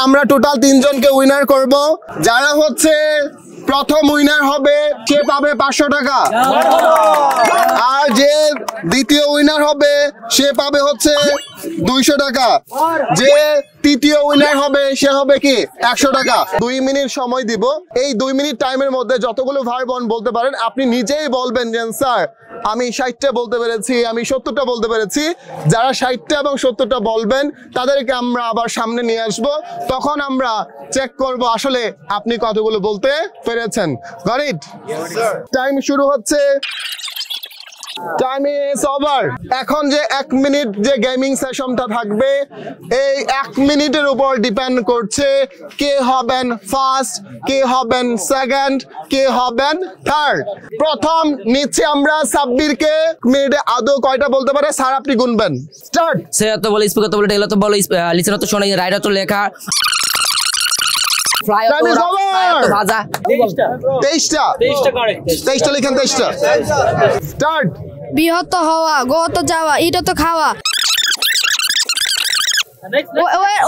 আমরা টোটাল 3 জনকে উইনার করব যারা হচ্ছে প্রথম উইনার হবে সে পাবে 500 টাকা আর যে দ্বিতীয় উইনার হবে সে পাবে হচ্ছে 200 টাকা যে তৃতীয় উইনার হবে সে হবে কি 100 টাকা 2 মিনিট সময় দিব এই 2 মিনিট টাইমের মধ্যে যতগুলো ভার্ব বলতে পারেন আপনি নিজেই বলবেন যে স্যার আমি 60টা বলতে পেরেছি আমি 70টা বলতে পেরেছি যারা 60টা এবং 70টা বলবেন তাদেরকে আমরা আবার সামনে নিয়ে আসব তখন আমরা চেক করব আসলে আপনি কতগুলো বলতে পেরেছেন got it yes sir time শুরু হচ্ছে টাইম ইজ ওভার এখন যে 1 মিনিট যে গেমিং সেশনটা থাকবে এই 1 মিনিটের উপর ডিপেন্ড করছে কে হবেন ফার্স্ট কে হবেন সেকেন্ড কে হবেন থার্ড প্রথম নিচে আমরা সাব্বির কে মিনিটে আদৌ কয়টা বলতে পারে স্যার আপনি গুনবেন স্টার্ট সে তো বলে স্পিকার তো বলে টেইলর তো বলে লিসেনার তো শোনে রাইডার তো লেখা Time is over. 23টা লিখেন 23টা স্টার্ট বিহত হওয়া গত যাওয়া এটা তো খাওয়া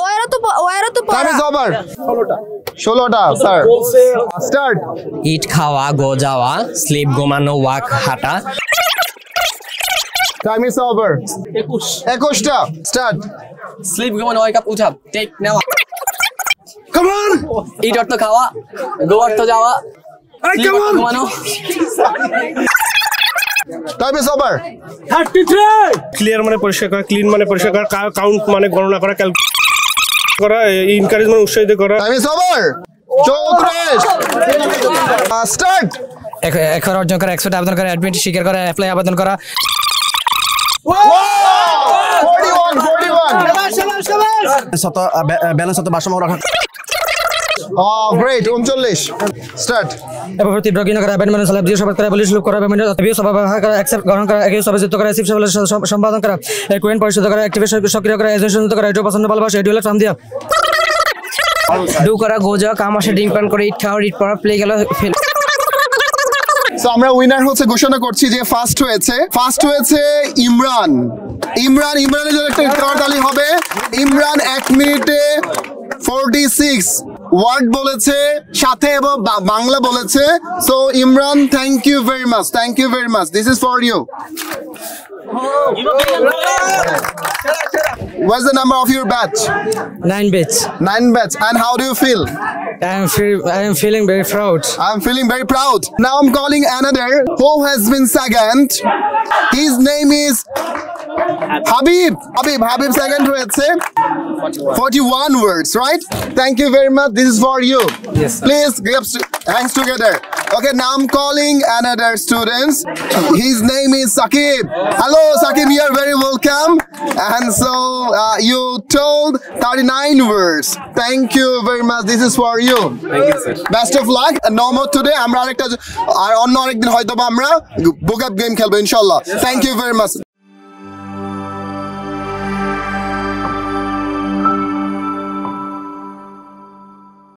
ওয়ারা তো Time is over 16টা স্যার স্টার্ট ইট খাওয়া গো যাওয়া স্লিপ ঘুমানো ওয়াক হাঁটা Time is over 21টা স্টার্ট স্লিপ ঘুমানো ওয়াক আপ উঠা টেক নেওয়া Come on! ইট অর্থ খাওয়া গো অর্থ যাওয়া ঘুমানো Time is over 33 ক্লিয়ার মানে পরিষ্কার করা ক্লিন মানে পরিষ্কার করা কাউন্ট মানে গণনা করা ক্যালকুলেট করা এনকারেজ মানে উৎসাহিত করা Time is over 34 স্টার্ট এখন অর্জন করা এক্সপেক্ট আবেদন করা অ্যাডমিট স্বীকার করা অ্যাপ্লাই আবেদন করা 41 শত ব্যালেন্স শত ভারসাম্য রাখা গ্রেট 39 স্টার্ট এবার প্রতি ব্রগিং করা অ্যাপয়েন্টমেন্ট সালাব দিয়ে সবাই করা পুলিশ লোক করা অ্যাপয়েন্টমেন্ট অথবা সভা করা অ্যাকসেপ্ট গ্রহণ করা একে সবাই যুক্ত করা রিসিপ্ট সম্পাদন করা কোয়েন পরিশোধ করা অ্যাক্টিভেশন সক্রিয় করা এজেন্সি করা এটো পছন্দ ভালোবাসা এডুয়াল ফর্ম দিয়া ডু করা গো যাওয়া কাম আসে ড্রিঙ্ক পান করে ইট খাওয়া ইট পড়া প্লে গেল ফেল সো আমরা উইনার হচ্ছে ঘোষণা করছি যে ফার্স্ট হয়েছে ইমরানের জন্য একটা করতালি হবে ইমরান 1 মিনিটে 46 ওয়ার্ড বলেছে সাথে এবং বাংলা বলেছে so Imran thank you very much this is for you What's the number of your batch? 9 bits 9 batch. And how do you feel? I am feeling very proud. I'm feeling very proud. Now I'm calling another who has been second. His name is Habib second হয়েছে 41 words, right? Thank you very much. This is for you. Yes. Please give hands together. Okay, now I'm calling another student. His name is Sakib. Hello, Sakib. You are very welcome. And so you told 39 words. Thank you very much. This is for you. Thank you, sir. Best of luck. No more today. আমরা অন্য আরেকদিন হয়তো আমরা vocab game খেলবো ইনশাআল্লাহ. Thank you very much.